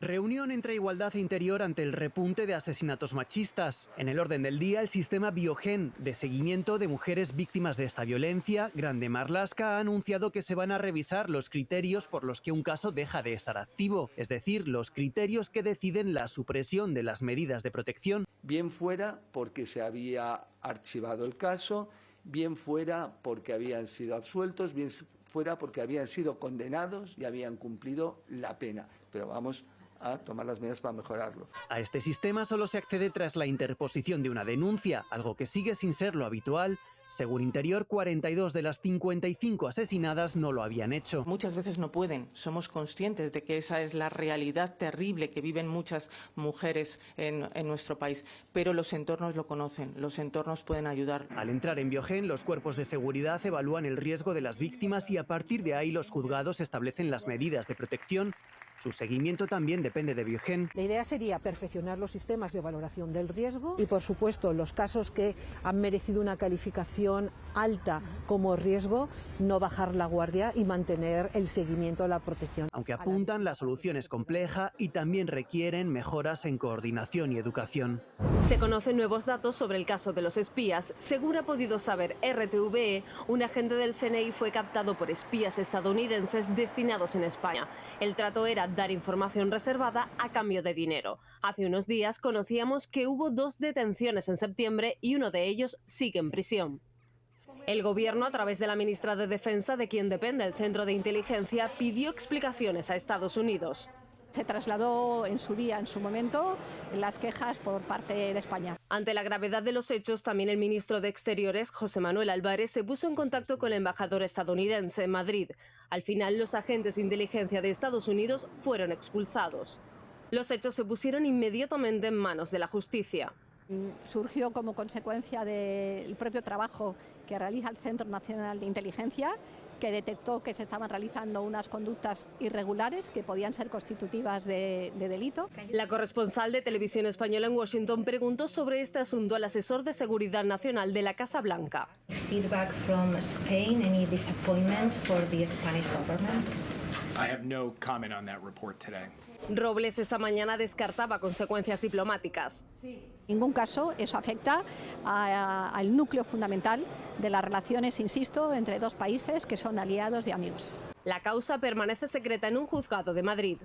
Reunión entre Igualdad e Interior ante el repunte de asesinatos machistas. En el orden del día, el sistema Biogen de seguimiento de mujeres víctimas de esta violencia, Grande Marlaska, ha anunciado que se van a revisar los criterios por los que un caso deja de estar activo, es decir, los criterios que deciden la supresión de las medidas de protección. Bien fuera porque se había archivado el caso, bien fuera porque habían sido absueltos, bien fuera porque habían sido condenados y habían cumplido la pena. Pero vamos a tomar las medidas para mejorarlo. A este sistema solo se accede tras la interposición de una denuncia, algo que sigue sin ser lo habitual. Según Interior, 42 de las 55 asesinadas no lo habían hecho. Muchas veces no pueden. Somos conscientes de que esa es la realidad terrible que viven muchas mujeres en nuestro país. Pero los entornos lo conocen, los entornos pueden ayudar. Al entrar en Biogen, los cuerpos de seguridad evalúan el riesgo de las víctimas y a partir de ahí los juzgados establecen las medidas de protección. Su seguimiento también depende de Biogen. La idea sería perfeccionar los sistemas de valoración del riesgo y, por supuesto, los casos que han merecido una calificación alta como riesgo, no bajar la guardia y mantener el seguimiento de la protección. Aunque apuntan, la solución es compleja y también requieren mejoras en coordinación y educación. Se conocen nuevos datos sobre el caso de los espías. Según ha podido saber RTVE, un agente del CNI fue captado por espías estadounidenses destinados en España. El trato era dar información reservada a cambio de dinero. Hace unos días conocíamos que hubo 2 detenciones en septiembre y uno de ellos sigue en prisión. El Gobierno, a través de la ministra de Defensa, de quien depende el Centro de Inteligencia, pidió explicaciones a Estados Unidos. Se trasladó en su día, en su momento, las quejas por parte de España. Ante la gravedad de los hechos, también el ministro de Exteriores, José Manuel Álvarez, se puso en contacto con el embajador estadounidense en Madrid. Al final, los agentes de inteligencia de Estados Unidos fueron expulsados. Los hechos se pusieron inmediatamente en manos de la justicia. Surgió como consecuencia del propio trabajo que realiza el Centro Nacional de Inteligencia, que detectó que se estaban realizando unas conductas irregulares que podían ser constitutivas de delito. La corresponsal de Televisión Española en Washington preguntó sobre este asunto al asesor de Seguridad Nacional de la Casa Blanca. Feedback from Spain, any disappointment for the Spanish government? I have no comment on that report today. Robles esta mañana descartaba consecuencias diplomáticas. En ningún caso eso afecta al núcleo fundamental de las relaciones, insisto, entre dos países que son aliados y amigos. La causa permanece secreta en un juzgado de Madrid.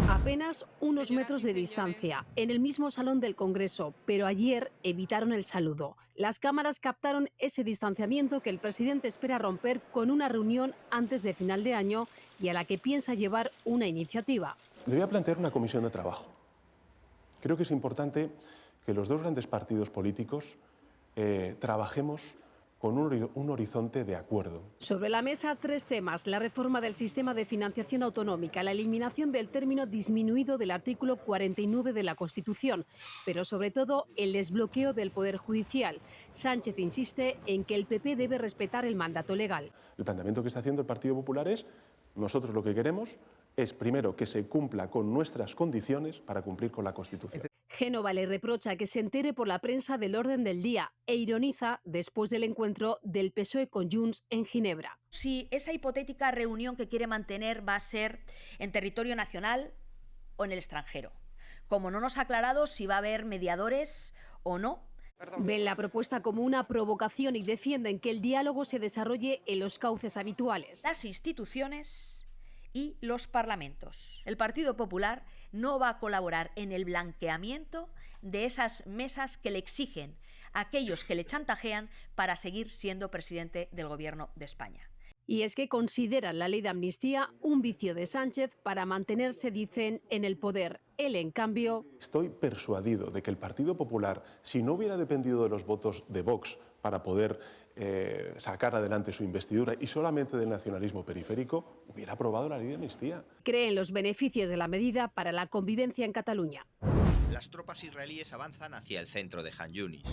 Apenas unos metros de distancia, en el mismo salón del Congreso, pero ayer evitaron el saludo. Las cámaras captaron ese distanciamiento que el presidente espera romper con una reunión antes de final de año y a la que piensa llevar una iniciativa. Le voy a plantear una comisión de trabajo. Creo que es importante que los dos grandes partidos políticos trabajemos con un horizonte de acuerdo. Sobre la mesa 3 temas: la reforma del sistema de financiación autonómica, la eliminación del término disminuido del artículo 49 de la Constitución, pero sobre todo el desbloqueo del Poder Judicial. Sánchez insiste en que el PP debe respetar el mandato legal. El planteamiento que está haciendo el Partido Popular es: nosotros lo que queremos es, primero, que se cumpla con nuestras condiciones para cumplir con la Constitución. Génova le reprocha que se entere por la prensa del orden del día e ironiza después del encuentro del PSOE con Junts en Ginebra. Si esa hipotética reunión que quiere mantener va a ser en territorio nacional o en el extranjero. Como no nos ha aclarado si va a haber mediadores o no. Ven la propuesta como una provocación y defienden que el diálogo se desarrolle en los cauces habituales. Las instituciones y los parlamentos. El Partido Popular no va a colaborar en el blanqueamiento de esas mesas que le exigen a aquellos que le chantajean para seguir siendo presidente del Gobierno de España. Y es que consideran la ley de amnistía un vicio de Sánchez para mantenerse, dicen, en el poder. Él, en cambio... Estoy persuadido de que el Partido Popular, si no hubiera dependido de los votos de Vox para poder sacar adelante su investidura y solamente del nacionalismo periférico, hubiera aprobado la ley de amnistía. Creen los beneficios de la medida para la convivencia en Cataluña. Las tropas israelíes avanzan hacia el centro de Han Yunis,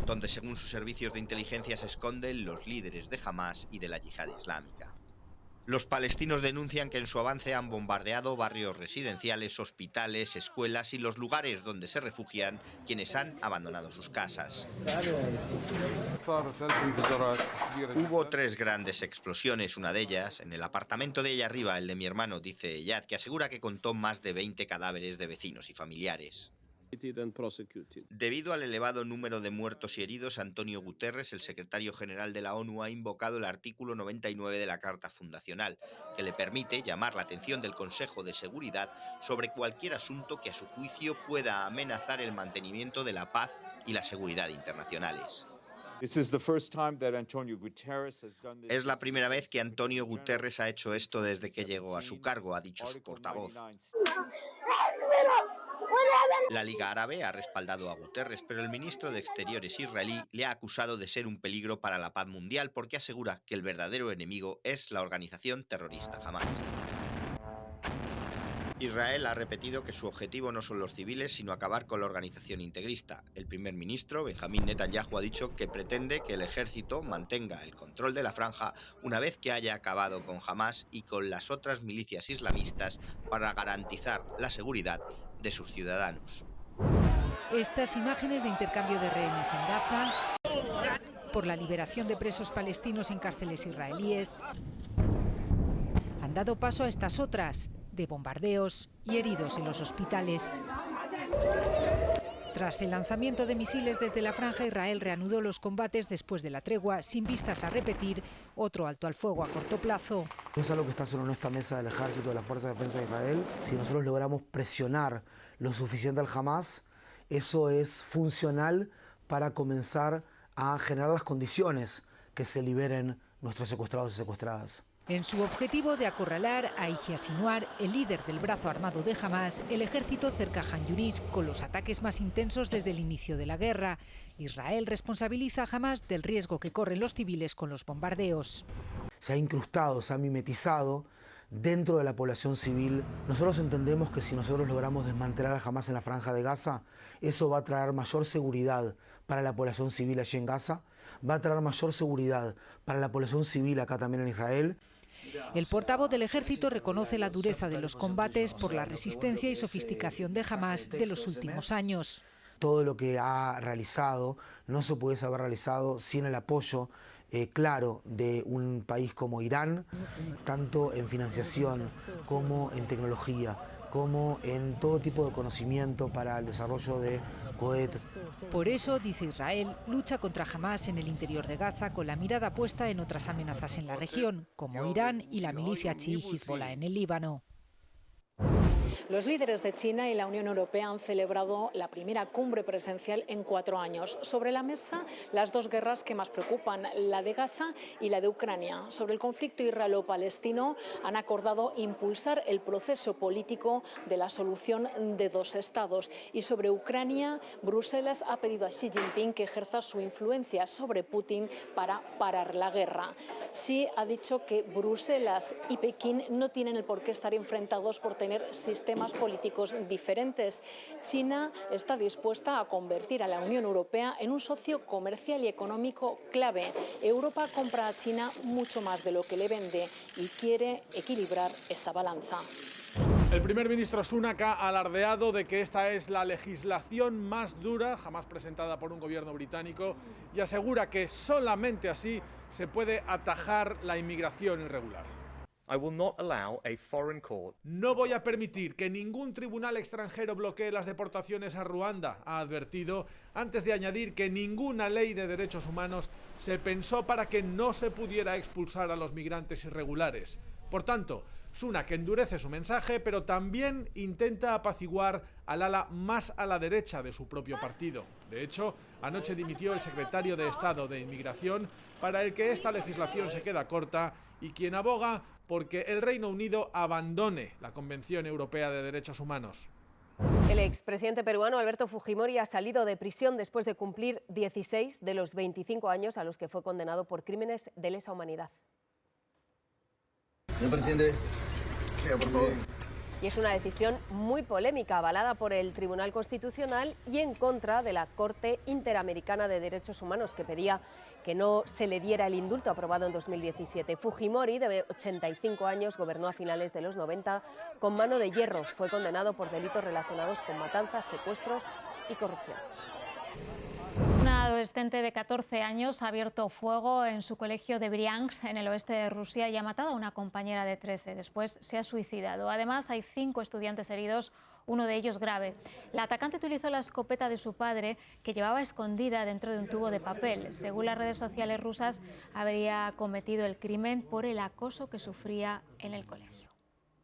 donde según sus servicios de inteligencia se esconden los líderes de Hamás y de la Yihad Islámica. Los palestinos denuncian que en su avance han bombardeado barrios residenciales, hospitales, escuelas y los lugares donde se refugian quienes han abandonado sus casas. Hubo 3 grandes explosiones, una de ellas en el apartamento de ella arriba, el de mi hermano, dice Eyad, que asegura que contó más de 20 cadáveres de vecinos y familiares. Debido al elevado número de muertos y heridos, Antonio Guterres, el secretario general de la ONU, ha invocado el artículo 99 de la Carta Fundacional, que le permite llamar la atención del Consejo de Seguridad sobre cualquier asunto que a su juicio pueda amenazar el mantenimiento de la paz y la seguridad internacionales. Es la primera vez que Antonio Guterres ha hecho esto desde que llegó a su cargo, ha dicho su portavoz. La Liga Árabe ha respaldado a Guterres, pero el ministro de Exteriores israelí le ha acusado de ser un peligro para la paz mundial porque asegura que el verdadero enemigo es la organización terrorista Hamás. Israel ha repetido que su objetivo no son los civiles, sino acabar con la organización integrista. El primer ministro, Benjamín Netanyahu, ha dicho que pretende que el ejército mantenga el control de la franja una vez que haya acabado con Hamás y con las otras milicias islamistas para garantizar la seguridad de sus ciudadanos. Estas imágenes de intercambio de rehenes en Gaza, por la liberación de presos palestinos en cárceles israelíes, han dado paso a estas otras, de bombardeos y heridos en los hospitales. Tras el lanzamiento de misiles desde la franja, Israel reanudó los combates después de la tregua, sin vistas a repetir otro alto al fuego a corto plazo. No es algo que está sobre nuestra mesa del ejército de la Fuerza de Defensa de Israel. Si nosotros logramos presionar lo suficiente al Hamás, eso es funcional para comenzar a generar las condiciones que se liberen nuestros secuestrados y secuestradas. En su objetivo de acorralar a Yahya Sinwar, el líder del brazo armado de Hamás, el ejército cerca a Han Yunis con los ataques más intensos desde el inicio de la guerra. Israel responsabiliza a Hamás del riesgo que corren los civiles con los bombardeos. Se ha incrustado, se ha mimetizado dentro de la población civil. Nosotros entendemos que si nosotros logramos desmantelar a Hamás en la franja de Gaza, eso va a traer mayor seguridad para la población civil allí en Gaza, va a traer mayor seguridad para la población civil acá también en Israel. El portavoz del ejército reconoce la dureza de los combates por la resistencia y sofisticación de Hamás de los últimos años. Todo lo que ha realizado no se pudiese haber realizado sin el apoyo claro de un país como Irán, tanto en financiación como en tecnología, como en todo tipo de conocimiento para el desarrollo de cohetes. Por eso, dice Israel, lucha contra Hamás en el interior de Gaza con la mirada puesta en otras amenazas en la región, como Irán y la milicia chií Hezbollah en el Líbano. Los líderes de China y la Unión Europea han celebrado la primera cumbre presencial en 4 años. Sobre la mesa, las 2 guerras que más preocupan, la de Gaza y la de Ucrania. Sobre el conflicto israelo-palestino, han acordado impulsar el proceso político de la solución de 2 estados. Y sobre Ucrania, Bruselas ha pedido a Xi Jinping que ejerza su influencia sobre Putin para parar la guerra. Xi ha dicho que Bruselas y Pekín no tienen el por qué estar enfrentados por tener sistemas políticos diferentes. China está dispuesta a convertir a la Unión Europea en un socio comercial y económico clave. Europa compra a China mucho más de lo que le vende y quiere equilibrar esa balanza. El primer ministro Sunak ha alardeado de que esta es la legislación más dura jamás presentada por un gobierno británico y asegura que solamente así se puede atajar la inmigración irregular. No voy a permitir que ningún tribunal extranjero bloquee las deportaciones a Ruanda, ha advertido, antes de añadir que ninguna ley de derechos humanos se pensó para que no se pudiera expulsar a los migrantes irregulares. Por tanto, Sunak endurece su mensaje, pero también intenta apaciguar al ala más a la derecha de su propio partido. De hecho, anoche dimitió el secretario de Estado de Inmigración, para el que esta legislación se queda corta y quien aboga porque el Reino Unido abandone la Convención Europea de Derechos Humanos. El expresidente peruano Alberto Fujimori ha salido de prisión después de cumplir 16 de los 25 años a los que fue condenado por crímenes de lesa humanidad. Señor presidente, siga, por favor. Y es una decisión muy polémica, avalada por el Tribunal Constitucional y en contra de la Corte Interamericana de Derechos Humanos, que pedía que no se le diera el indulto aprobado en 2017. Fujimori, de 85 años, gobernó a finales de los 90 con mano de hierro. Fue condenado por delitos relacionados con matanzas, secuestros y corrupción. Una adolescente de 14 años ha abierto fuego en su colegio de Briansk, en el oeste de Rusia, y ha matado a una compañera de 13. Después se ha suicidado. Además, hay 5 estudiantes heridos, uno de ellos grave. La atacante utilizó la escopeta de su padre, que llevaba escondida dentro de un tubo de papel. Según las redes sociales rusas, habría cometido el crimen por el acoso que sufría en el colegio.